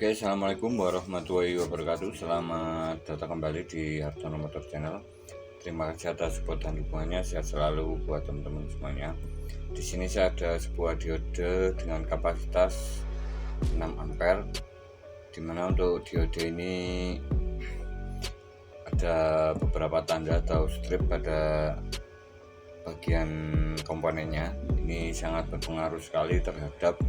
Oke, assalamualaikum warahmatullahi wabarakatuh. Selamat datang kembali di Hartono Motor Channel. Terima kasih atas support dan dukungannya. Sehat selalu buat teman-teman semuanya. Di sini saya ada sebuah diode dengan kapasitas 6 ampere. Dimana untuk diode ini ada beberapa tanda atau strip pada bagian komponennya. Ini sangat berpengaruh sekali terhadap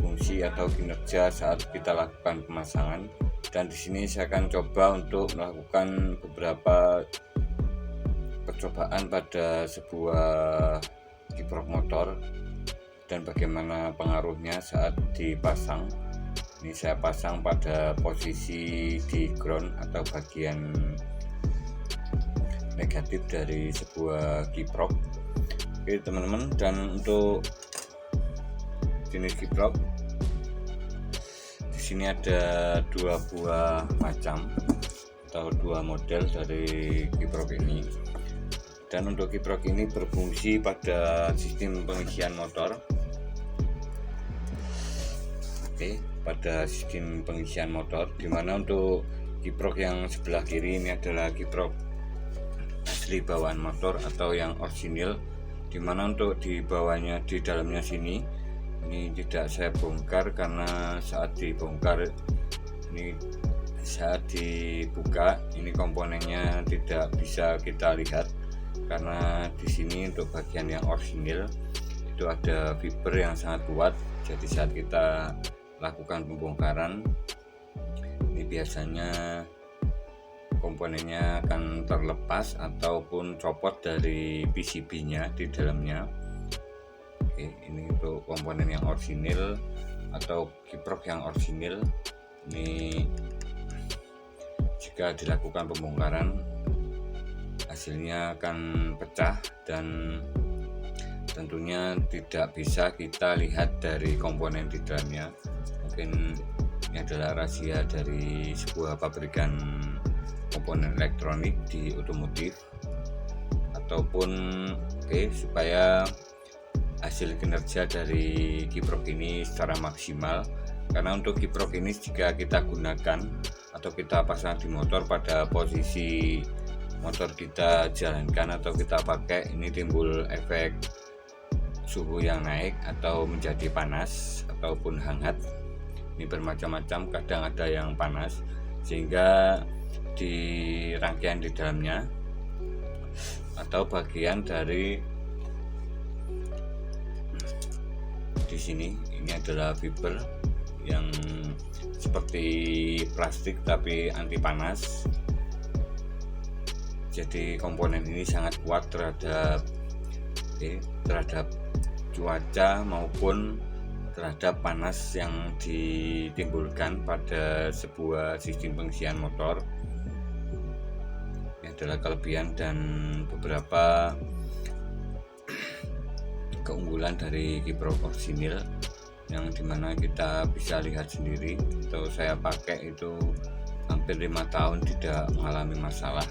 fungsi atau kinerja saat kita lakukan pemasangan. Dan di sini saya akan coba untuk melakukan beberapa percobaan pada sebuah kiprok motor dan bagaimana pengaruhnya saat dipasang. Ini saya pasang pada posisi di ground atau bagian negatif dari sebuah kiprok. Oke teman-teman, dan untuk jenis kiprok di sini ada dua buah macam atau dua model dari kiprok ini. Dan untuk kiprok ini berfungsi pada sistem pengisian motor. Oke, pada sistem pengisian motor, dimana untuk kiprok yang sebelah kiri ini adalah kiprok asli bawaan motor atau yang orisinil, dimana untuk di bawahnya, di dalamnya sini ini tidak saya bongkar karena saat dibongkar ini, saat dibuka ini komponennya tidak bisa kita lihat karena di sini untuk bagian yang orisinil itu ada fiber yang sangat kuat. Jadi saat kita lakukan pembongkaran ini biasanya komponennya akan terlepas ataupun copot dari PCB-nya di dalamnya. Oke, ini untuk komponen yang orisinil atau kiprok yang orisinil. Ini jika dilakukan pembongkaran hasilnya akan pecah dan tentunya tidak bisa kita lihat dari komponen di dalamnya. Mungkin ini adalah rahasia dari sebuah pabrikan komponen elektronik di otomotif ataupun supaya hasil kinerja dari kiprok ini secara maksimal. Karena untuk kiprok ini jika kita gunakan atau kita pasang di motor pada posisi motor kita jalankan atau kita pakai, ini timbul efek suhu yang naik atau menjadi panas ataupun hangat. Ini bermacam-macam, kadang ada yang panas sehingga di rangkaian di dalamnya atau bagian dari di sini ini adalah fiber yang seperti plastik tapi anti panas. Jadi komponen ini sangat kuat terhadap cuaca maupun terhadap panas yang ditimbulkan pada sebuah sistem pengisian motor. Ini adalah kelebihan dan beberapa keunggulan dari kiprok orisinil yang dimana kita bisa lihat sendiri. Atau saya pakai itu hampir 5 tahun tidak mengalami masalah.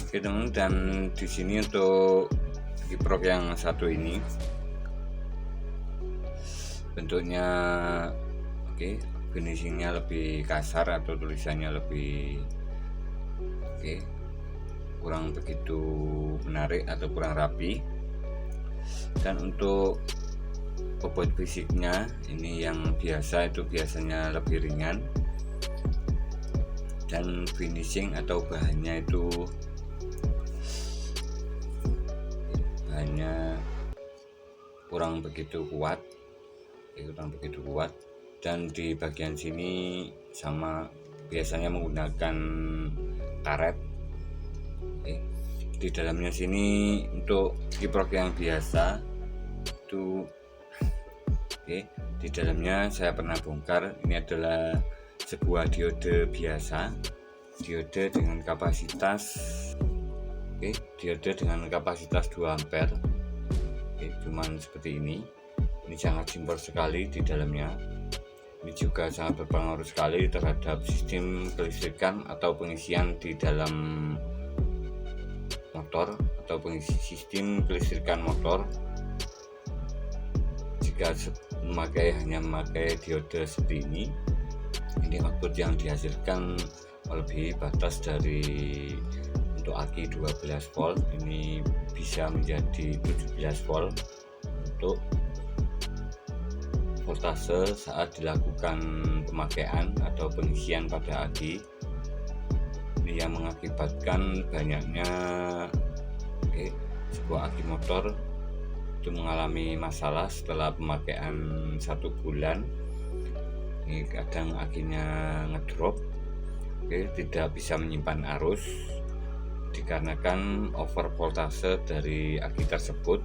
Oke teman, dan di sini untuk kiprok yang satu ini bentuknya finishingnya lebih kasar atau tulisannya lebih kurang begitu menarik atau kurang rapi. Dan untuk bobot fisiknya ini yang biasa itu biasanya lebih ringan, dan finishing atau bahannya itu kurang begitu kuat, dan di bagian sini sama biasanya menggunakan karet. Di dalamnya sini untuk kiprok yang biasa itu di dalamnya saya pernah bongkar. Ini adalah sebuah diode biasa, diode dengan kapasitas 2 ampere. Cuman seperti ini sangat simpel sekali di dalamnya. Ini juga sangat berpengaruh sekali terhadap sistem kelistrikan atau pengisian di dalam motor atau sistem kelistrikan motor. Jika hanya memakai diode seperti ini output yang dihasilkan melebihi batas dari untuk aki 12 volt, ini bisa menjadi 17 volt untuk voltase saat dilakukan pemakaian atau pengisian pada aki. Ini yang mengakibatkan banyaknya sebuah aki motor itu mengalami masalah setelah pemakaian 1 bulan. Ini kadang akinya ngedrop, tidak bisa menyimpan arus dikarenakan over voltase dari aki tersebut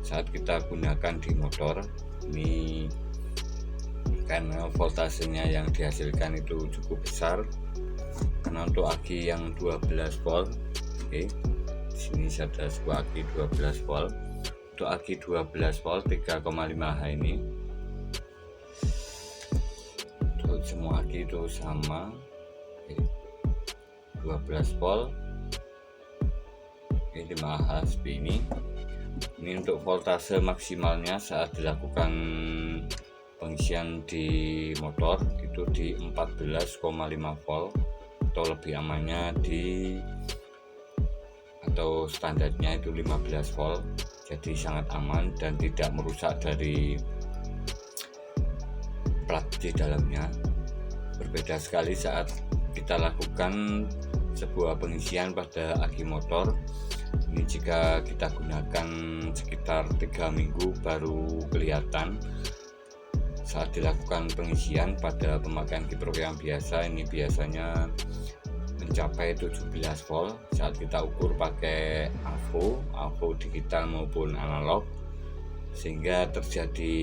saat kita gunakan di motor. Ini karena voltasenya yang dihasilkan itu cukup besar, karena untuk aki yang 12 volt, di sini ada sebuah aki 12 volt. Untuk aki 12 volt 3,5 H ini untuk semua aki itu sama, 12 volt 5 H seperti ini. Ini untuk voltase maksimalnya saat dilakukan pengisian di motor itu di 14,5 volt, atau lebih amannya atau standarnya itu 15 volt. Jadi sangat aman dan tidak merusak dari plat di dalamnya. Berbeda sekali saat kita lakukan sebuah pengisian pada aki motor. Ini jika kita gunakan sekitar 3 minggu baru kelihatan. Saat dilakukan pengisian pada pemakaian kiprok yang biasa, ini biasanya mencapai 17 volt saat kita ukur pakai AVO digital maupun analog, sehingga terjadi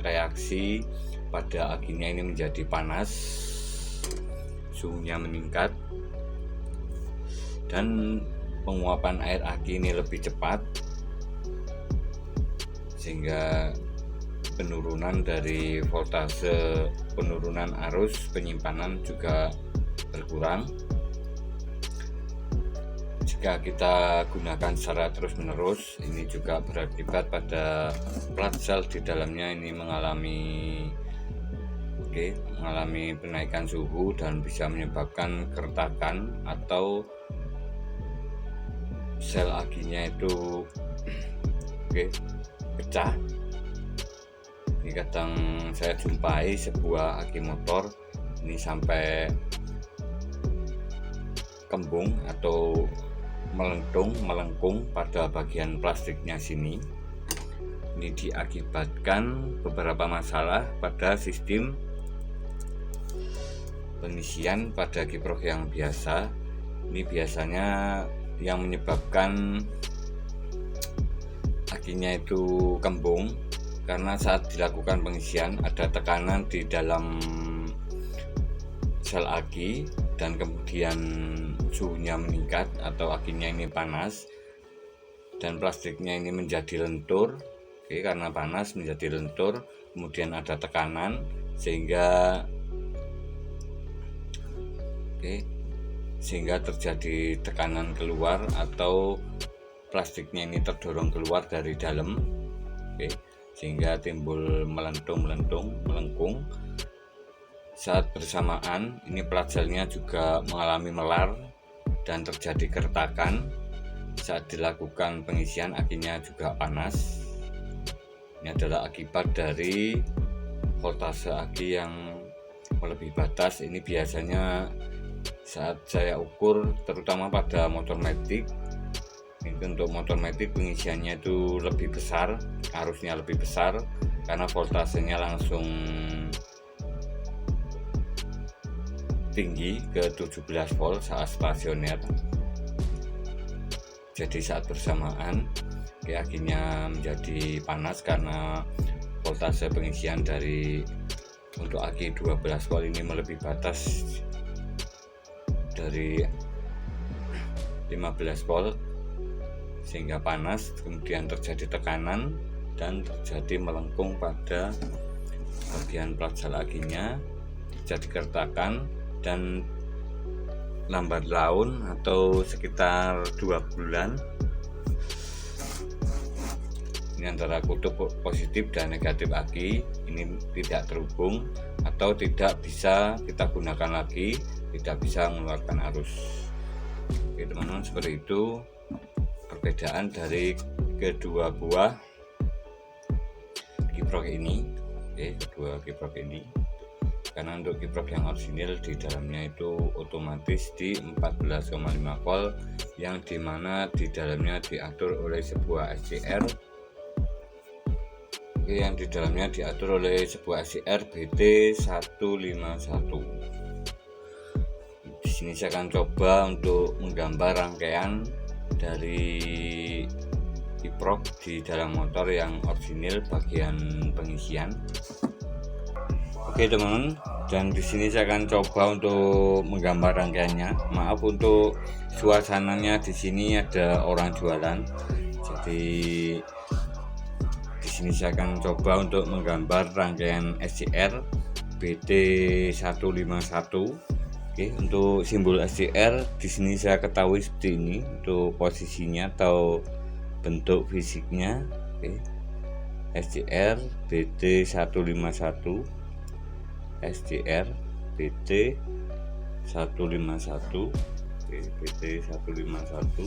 reaksi pada akinya ini menjadi panas, suhunya meningkat, dan penguapan air aki ini lebih cepat, sehingga penurunan dari voltase, penurunan arus penyimpanan juga berkurang. Jika kita gunakan secara terus-menerus, ini juga berakibat pada plat sel di dalamnya ini mengalami penaikan suhu dan bisa menyebabkan keretakan atau sel akinya itu pecah. Ini kadang saya jumpai sebuah aki motor ini sampai kembung atau melengkung pada bagian plastiknya sini. Ini diakibatkan beberapa masalah pada sistem pengisian pada kiprok yang biasa. Ini biasanya yang menyebabkan akinya itu kembung karena saat dilakukan pengisian ada tekanan di dalam sel aki dan kemudian suhunya meningkat atau akinya ini panas dan plastiknya ini menjadi lentur. Karena panas menjadi lentur, kemudian ada tekanan sehingga terjadi tekanan keluar atau plastiknya ini terdorong keluar dari dalam, sehingga timbul melengkung. Saat bersamaan ini plat selnya juga mengalami melar dan terjadi keretakan. Saat dilakukan pengisian akinya juga panas. Ini adalah akibat dari voltase aki yang melebihi batas. Ini biasanya saat saya ukur terutama pada motor matic. Ini untuk motor matic pengisiannya itu lebih besar, arusnya lebih besar karena voltasenya langsung tinggi ke 17 volt saat stasioner. Jadi saat bersamaan akinya menjadi panas karena voltase pengisian untuk aki 12 volt ini melebihi batas dari 15 volt sehingga panas, kemudian terjadi tekanan dan terjadi melengkung pada bagian plat sel akinya, terjadi keretakan dan lambat laun atau sekitar 2 bulan ini antara kutub positif dan negatif aki ini tidak terhubung atau tidak bisa kita gunakan lagi, tidak bisa mengeluarkan arus. Oke teman-teman, seperti itu perbedaan dari kedua buah kiprok ini. Kedua kiprok ini, karena untuk kiprok yang orisinil di dalamnya itu otomatis di 14,5 volt yang dimana di dalamnya diatur oleh sebuah SCR, yang di dalamnya diatur oleh sebuah SCR BT151. Di sini saya akan coba untuk menggambar rangkaian dari kiprok di dalam motor yang orisinil bagian pengisian. Oke teman-teman, dan di sini saya akan coba untuk menggambar rangkaiannya. Maaf untuk suasananya, di sini ada orang jualan. Jadi di sini saya akan coba untuk menggambar rangkaian SCR BT151. Oke, untuk simbol SCR di sini saya ketahui seperti ini untuk posisinya atau bentuk fisiknya. Oke. SCR BT151, SCR BT151, BT151,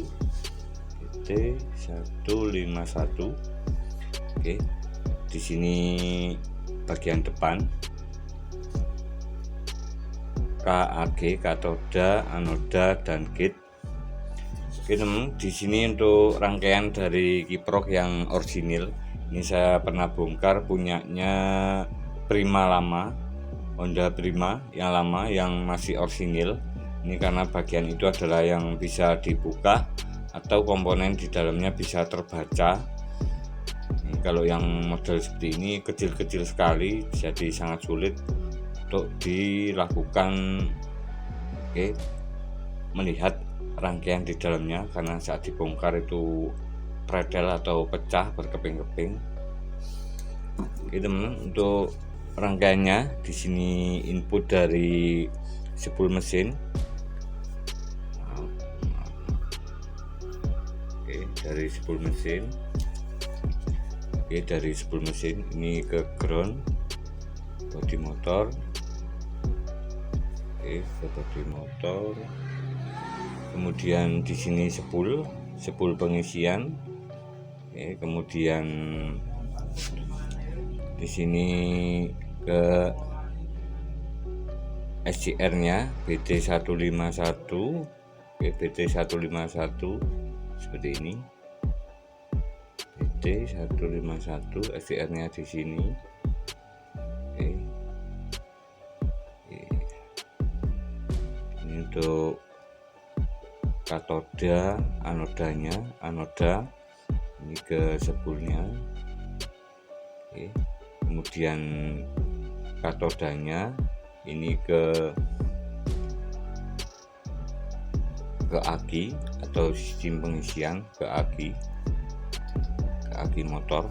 BT151. Oke, di sini bagian depan KAG, katoda, anoda, dan gate. Oke teman, di sini untuk rangkaian dari kiprok yang orisinil ini saya pernah bongkar punyanya Prima lama, Honda Prima yang lama yang masih orisinil. Ini karena bagian itu adalah yang bisa dibuka atau komponen di dalamnya bisa terbaca. Ini kalau yang model seperti ini kecil-kecil sekali, jadi sangat sulit untuk dilakukan melihat rangkaian di dalamnya, karena saat dibongkar itu predel atau pecah berkeping-keping. Oke teman, untuk rangkaiannya di sini input dari spool mesin. Oke, dari spool mesin. Oke, dari spool mesin ini ke ground bodi motor. Oke, ke bodi motor. Kemudian di sini spool pengisian. Oke, kemudian di sini ke SCR-nya BT151. Oke, BT151 seperti ini. BT151 SCR-nya di sini. Oke. Ini untuk katoda, anodanya, anoda ini ke spoolnya. Oke. Kemudian katodanya ini ke aki atau sistem pengisian ke aki motor.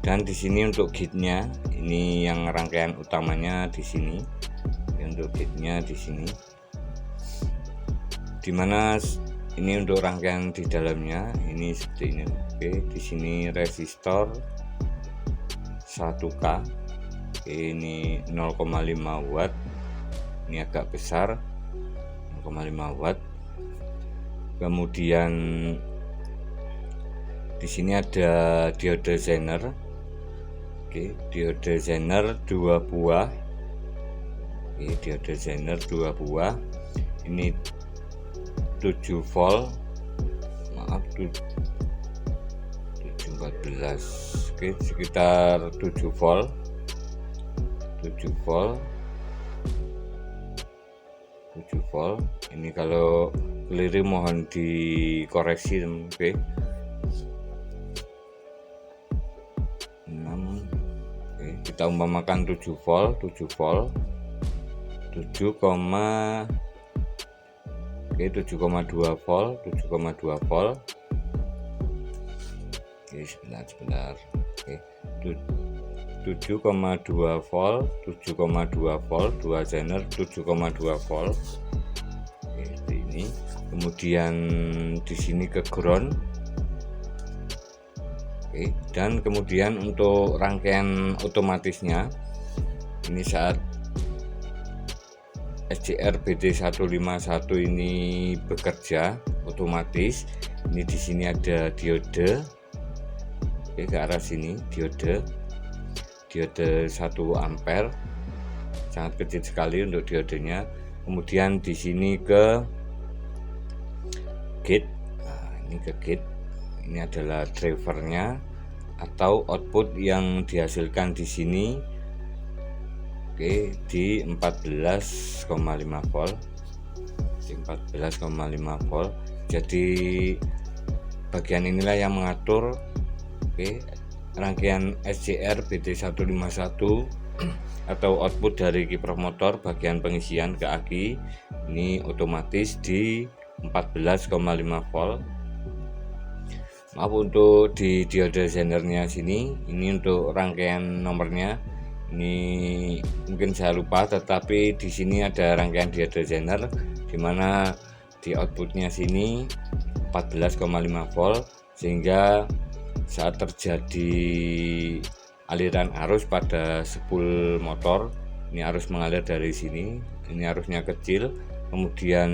Dan di sini untuk gate-nya ini yang rangkaian utamanya di sini. Untuk gate-nya di sini. Dimana ini untuk rangkaian di dalamnya ini seperti ini. Oke, di sini resistor 1K. Oke, ini 0,5 watt. Ini agak besar, 0,5 watt. Kemudian di sini ada diode zener. Oke, diode zener 2 buah. Oke, diode zener 2 buah. Ini 7 volt, maaf 714. Oke, sekitar 7 volt. 7 volt. 7 volt. Ini kalau keliru mohon dikoreksi, oke. 6. Oke, kita umpamakan 7 volt, 7 volt. 7,2 volt, 7,2 volt. Oke, sebentar. Oke, 7,2 volt, 7,2 volt, 2 zener 7,2 volt. Oke, seperti ini. Kemudian di sini ke ground. Oke, dan kemudian untuk rangkaian otomatisnya ini saat SCR BT151 ini bekerja otomatis, ini di sini ada diode. Oke, ke arah sini diode 1 ampere, sangat kecil sekali untuk diodenya. Kemudian di sini ke gate. Nah, ini ke gate. Ini adalah drivernya atau output yang dihasilkan di sini. Oke, di 14,5 volt. Di 14,5 volt. Jadi bagian inilah yang mengatur rangkaian SCR BT151 atau output dari kiprok motor bagian pengisian ke aki ini otomatis di 14,5 volt. Maaf untuk di diode sendernya sini, ini untuk rangkaian nomornya ini mungkin saya lupa, tetapi di sini ada rangkaian diode sender di mana di outputnya sini 14,5 volt, sehingga saat terjadi aliran arus pada spool motor, ini arus mengalir dari sini, ini arusnya kecil, kemudian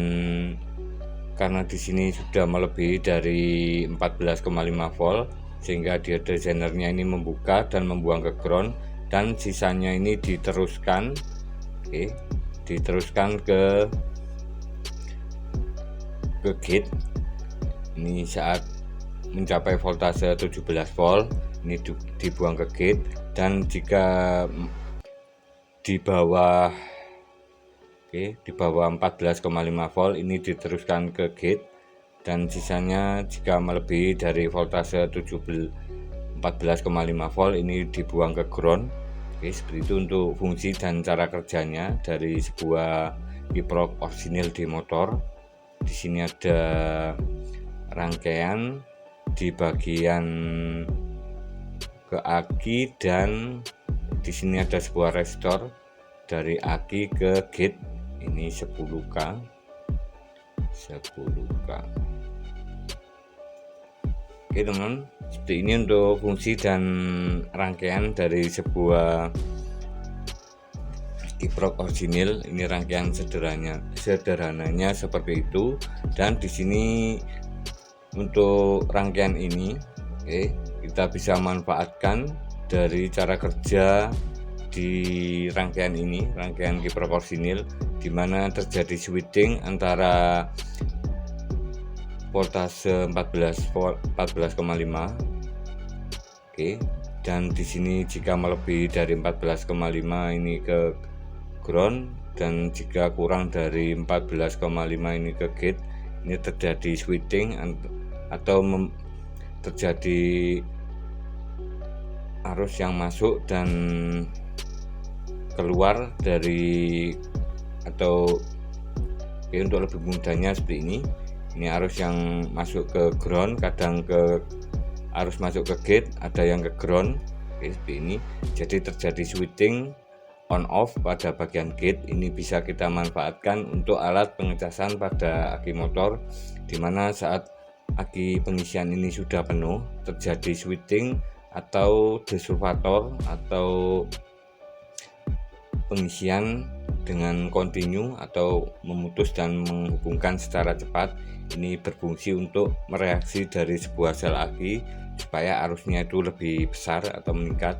karena di sini sudah melebihi dari 14,5 volt, sehingga diode sendernya ini membuka dan membuang ke ground, dan sisanya ini diteruskan, diteruskan ke gate. Ini saat mencapai voltase 17 volt, ini dibuang ke gate, dan jika di bawah di bawah 14,5 volt ini diteruskan ke gate, dan sisanya jika melebihi dari voltase 14,5 volt ini dibuang ke ground. Seperti itu untuk fungsi dan cara kerjanya dari sebuah kiprok orsinil di motor. Di sini ada rangkaian di bagian ke aki, dan di sini ada sebuah resistor dari aki ke gate. Ini 10K. Oke teman, seperti ini untuk fungsi dan rangkaian dari sebuah kiprok orsinil. Ini rangkaian sederhananya seperti itu. Dan di sini untuk rangkaian ini kita bisa manfaatkan dari cara kerja di rangkaian ini, rangkaian kiprok orsinil, di mana terjadi switching antara voltase 14,5. Dan di sini jika melebihi dari 14,5 ini ke ground, dan jika kurang dari 14,5 ini ke gate, ini terjadi switching atau terjadi arus yang masuk dan keluar dari, atau untuk lebih mudahnya seperti ini. Ini arus yang masuk ke ground, kadang ke arus masuk ke gate, ada yang ke ground, seperti ini. Jadi terjadi switching on off pada bagian gate. Ini bisa kita manfaatkan untuk alat pengecasan pada aki motor, dimana saat aki pengisian ini sudah penuh, terjadi switching atau desulfator atau pengisian dengan kontinu atau memutus dan menghubungkan secara cepat. Ini berfungsi untuk mereaksi dari sebuah sel aki supaya arusnya itu lebih besar atau meningkat.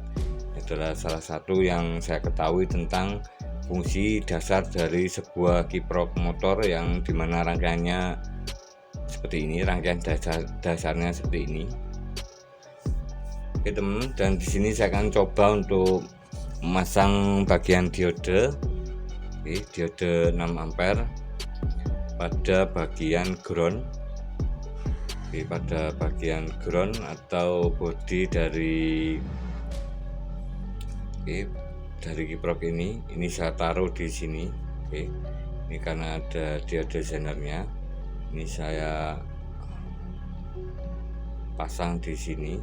Ini adalah salah satu yang saya ketahui tentang fungsi dasar dari sebuah kiprok motor, yang dimana rangkaiannya seperti ini, rangkaian dasarnya seperti ini. Oke teman, dan di sini saya akan coba untuk memasang bagian diode, diode 6 ampere pada bagian ground, pada bagian ground atau bodi dari kiprok ini. Ini saya taruh di sini. Ini karena ada diode sendernya, ini saya pasang di sini.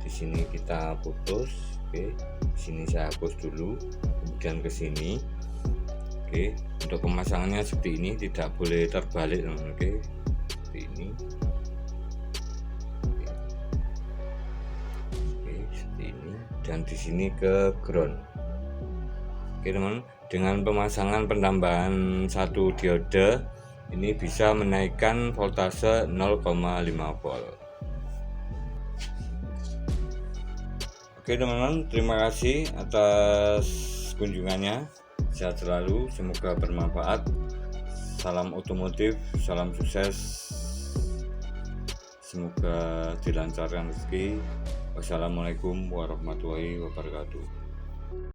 Di sini kita putus. Di sini saya hapus dulu, kemudian ke sini. Untuk pemasangannya seperti ini, tidak boleh terbalik, seperti ini. dan di sini ke ground. Oke teman, dengan pemasangan penambahan satu diode ini bisa menaikkan voltase 0,5 volt. Oke teman-teman, terima kasih atas kunjungannya. Sehat selalu, semoga bermanfaat. Salam otomotif, salam sukses. Semoga dilancarkan rezeki. Wassalamualaikum warahmatullahi wabarakatuh.